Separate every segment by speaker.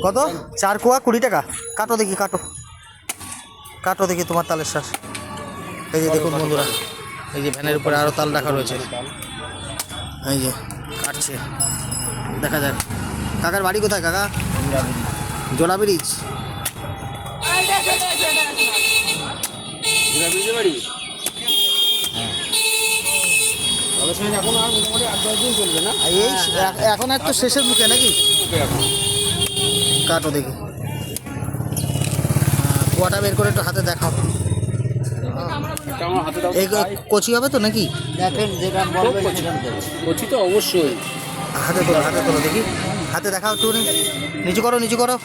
Speaker 1: কত? 4 কোয়া 20 টাকা। কাটো দেখি, কাটো কাটো দেখি তোমার তালের শ্বাস। এই যে দেখুন বন্ধুরা, এই যে ভ্যানের উপরে আরও তাল রাখা রয়েছে। এই যে কাটছে, দেখা যাক। কাকার বাড়ি কোথায় কাকা? জোড়া ব্রিজ। এই এখন একটু শেষের মুখে নাকি? কাটো দেখি, কুয়াটা বের করে একটু হাতে দেখাও। এই কচি হবে তো নাকি?
Speaker 2: কচি তো অবশ্যই।
Speaker 1: হাতে তোলো, হাতে তোলো দেখি, হাতে দেখাও একটু। নিচু করো, নিচু করো।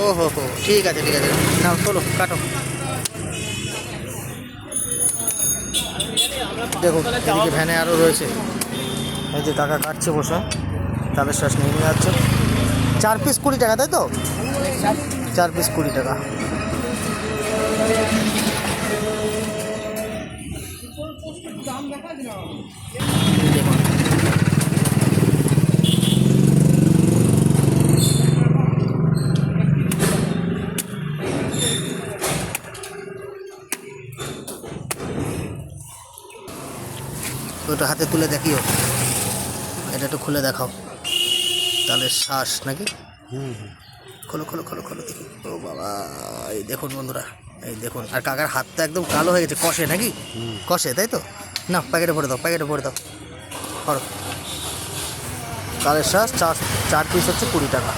Speaker 1: ও হো হো, ঠিক আছে ঠিক আছে, নাও তোলো, কাটো। দেখো এদিকে ভ্যানে আরও রয়েছে। এই যে কাকা কাটছে বসে, তালের শ্বাস নিয়ে নিয়ে যাচ্ছে। 4 পিস 20 টাকা, তাই তো? 4 পিস 20 টাকা। দেখুন ওটা হাতে তুলে দেখিও, এটা একটু খুলে দেখাও। তালের শ্বাস নাকি? খোলো খোলো খোলো খোলো দেখি। ও বাবা, এই দেখুন বন্ধুরা, এই দেখুন। আর কাকার হাতটা একদম কালো হয়ে গেছে, কষে নাকি? কষে, তাই তো? না, প্যাকেটে ভরে দাও, প্যাকেটে ভরে দাও। করো। তালের শ্বাস 4 পিস হচ্ছে 20 টাকা।